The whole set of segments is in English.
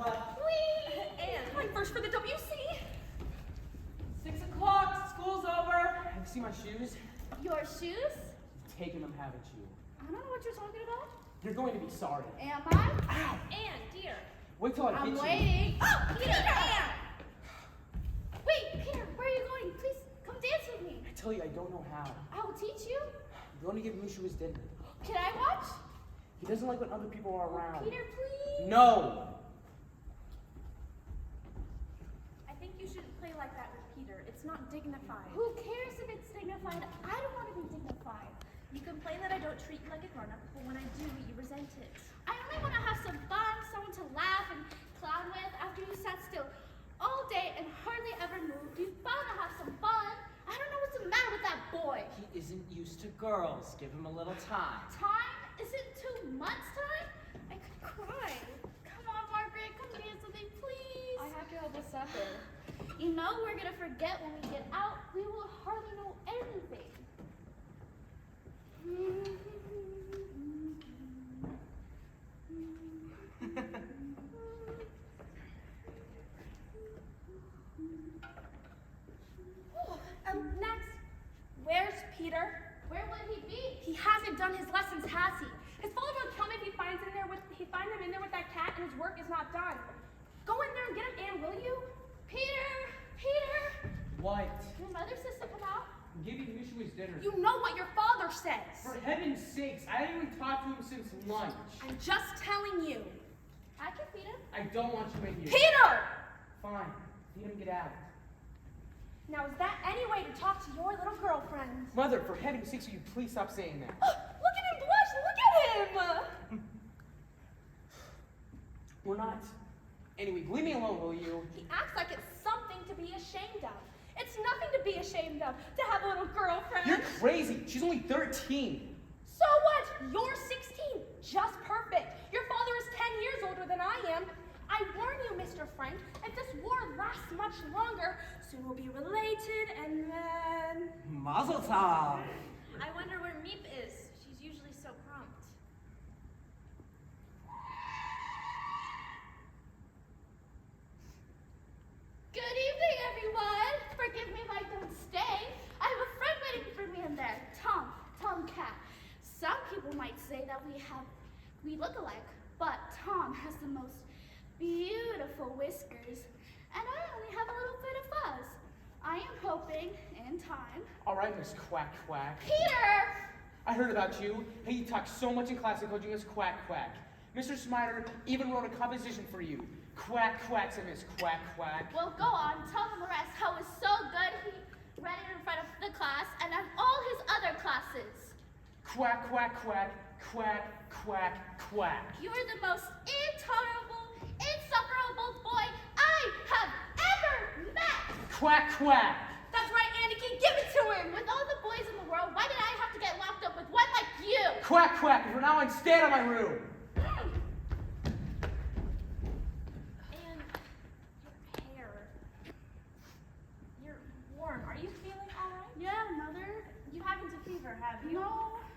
What? Whee! And I'm first for the WC. 6 o'clock, school's over. Have you seen my shoes? Your shoes? Taking them, haven't you? I don't know what you're talking about. You're going to be sorry. Am I? Ow! Anne, dear. Wait till I get I'm you. waiting. Oh, Peter! Anne! Wait, Peter, where are you going? Please, come dance with me. I tell you, I don't know how. I will teach you. I'm going to give Mushu his dinner. Can I watch? He doesn't like when other people are around. Peter, please. No! I think you shouldn't play like that with Peter. It's not dignified. Who cares if it's dignified? I don't want to be dignified. You complain that I don't treat you like a grown-up, but when I do, you resent it. I only want to have some fun, someone to laugh and clown with after you sat still all day and hardly ever moved. You found to have some fun. I don't know what's the matter with that boy. He isn't used to girls. Give him a little time. Time? Is it 2 months' time? I could cry. Come on, Margaret, come dance with me, please. I have to help with supper. You know we're gonna forget when we get out. We will hardly know anything. Next, where's Peter? Where would he be? He hasn't done his lessons, has he? His father will kill me if he finds him in there with that cat and his work is not done. Go in there and get him, Anne, will you? Peter! Peter! What? Your mother says to come out. I'm giving Mushu his dinner. You know what your father says. For heaven's sakes, I haven't even talked to him since lunch. I'm just telling you. I can feed him. I don't want you in here. Peter! Fine. Feed him, get out. Now, is that any way to talk to your little girlfriend? Mother, for heaven's sakes, will you please stop saying that? Look at him blush! Look at him! We're not. Anyway, leave me alone, will you? He acts like it's something to be ashamed of. It's nothing to be ashamed of to have a little girlfriend. You're crazy. She's only 13. So what? You're 16. Just perfect. Your father is 10 years older than I am. I warn you, Mr. Frank, if this war lasts much longer, soon we'll be related and then... Mazel tov. I wonder where Meep is. She's usually so prompt. Good evening, everyone. Forgive me if I don't stay. I have a friend waiting for me in there. Tom Cat. Some people might say that we look alike, but Tom has the most beautiful whiskers, and I only have a little bit of fuzz. I am hoping, in time... All right, Miss Quack Quack. Peter! I heard about you. How you talk so much in class, they called you Miss Quack Quack. Mr. Smider even wrote a composition for you. Quack Quack, said Miss Quack Quack. Well, go on. Tell him the rest. How it was so good he read it in front of the class and at all his other classes. Quack Quack Quack, Quack Quack Quack. You're the most intolerable, insufferable boy I have ever met! Quack Quack. That's right, Anakin, give it to him! With all the boys in the world, why did I have to get locked up with one like you? Quack Quack, and from now on, stay out of my room. And your hair. You're warm. Are you feeling all right? Yeah, Mother. You haven't a fever, have you?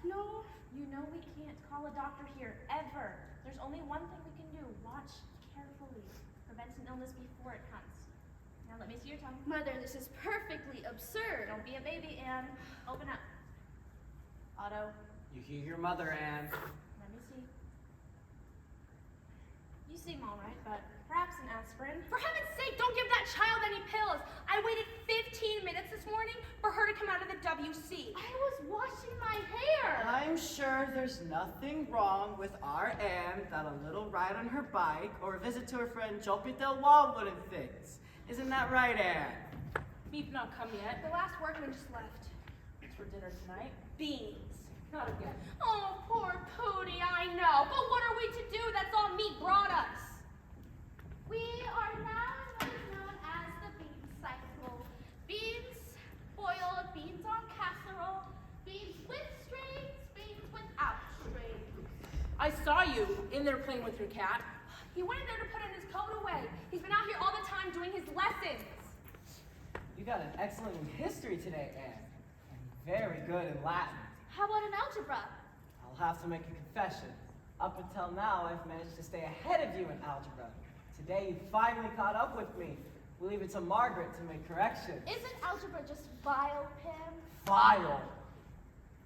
No. You know we can't call a doctor here, ever. There's only one thing we can do. Watch carefully. Prevent an illness before it comes. Now let me see your tongue. Mother, this is perfectly absurd. Don't be a baby, Anne. Open up. Otto, You hear your mother, Anne. let me see. You seem all right, but perhaps an aspirin. For heaven's sake, don't give that child any pills. I waited 15 minutes this morning for her to come out of the WC. I was washing my hair. I'm sure there's nothing wrong with our Anne that a little ride on her bike or a visit to her friend Jopi Del Wall wouldn't fix. Isn't that right, Anne? Meep not come yet. The last workman just left. What's for dinner tonight? Beans. Not again. Oh, poor Pootie, I know. But what are we to do? That's all Meep brought us. We are now in what is known as the bean cycle. Beans boiled, beans on casserole, beans with strings, beans without strings. I saw you in there playing with your cat. He went in there to put in his coat away. He's been out here all the time doing his lessons. You got an excellent in history today, Anne. And very good in Latin. How about an algebra? I'll have to make a confession. Up until now, I've managed to stay ahead of you in algebra. Today you finally caught up with me. We'll leave it to Margaret to make corrections. Isn't algebra just vile, Pam? Vile.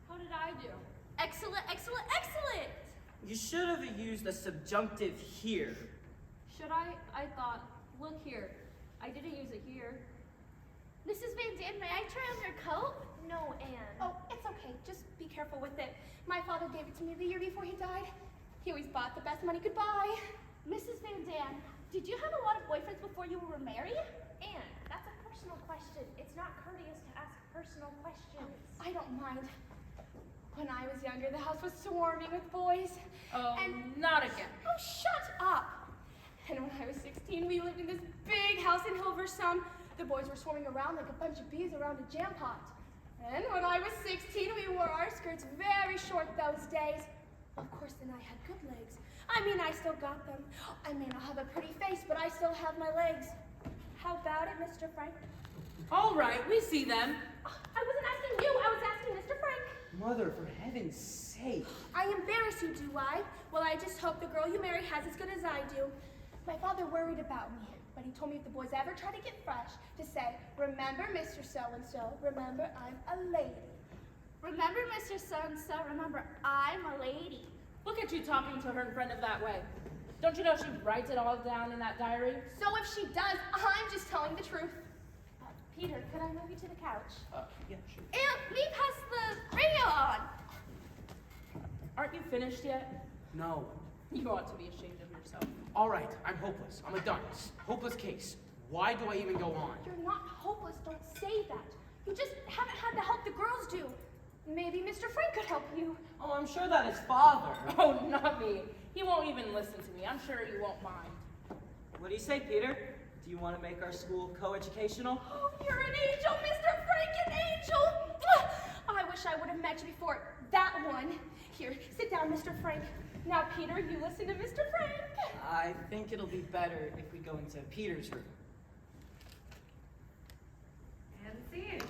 How did I do? Excellent, excellent, excellent! You should have used the subjunctive here. Should I? I thought, look here. I didn't use it here. Mrs. Van Dam, may I try on your coat? No, Anne. Oh, it's okay. Just be careful with it. My father gave it to me the year before he died. He always bought the best money could buy. Mrs. Van Dam, did you have a lot of boyfriends before you were married? Anne, that's a personal question. It's not courteous to ask personal questions. I don't mind. When I was younger, the house was swarming with boys. Oh, And- not again. Oh, shut up! And when I was 16, we lived in this big house in Hilversum. The boys were swarming around like a bunch of bees around a jam pot. And when I was 16, we wore our skirts very short those days. Of course, then I had good legs. I mean, I still got them. I may not have a pretty face, but I still have my legs. How about it, Mr. Frank? All right, we see them. I wasn't asking you, I was asking Mr. Frank. Mother, for heaven's sake. I embarrass you, do I? Well, I just hope the girl you marry has as good as I do. My father worried about me, but he told me if the boys ever try to get fresh, to say, remember Mr. So-and-so, remember I'm a lady. Remember, Mr. So-and-so, remember, I'm a lady. Look at you talking to her in front of that way. Don't you know she writes it all down in that diary? So if she does, I'm just telling the truth. Peter, could I move you to the couch? Yeah, sure. And me pass the radio on. Aren't you finished yet? No. You ought to be ashamed of yourself. All right, I'm hopeless. I'm a dunce. Hopeless case. Why do I even go on? You're not hopeless, don't say that. You just haven't had the help the girls do. Maybe Mr. Frank could help you. Oh, I'm sure that his father. Oh, not me. He won't even listen to me. I'm sure you won't mind. What do you say, Peter? Do you want to make our school co-educational? Oh, you're an angel, Mr. Frank, an angel! I wish I would have met you before that one. Here, sit down, Mr. Frank. Now, Peter, you listen to Mr. Frank. I think it'll be better if we go into Peter's room. Nancy, and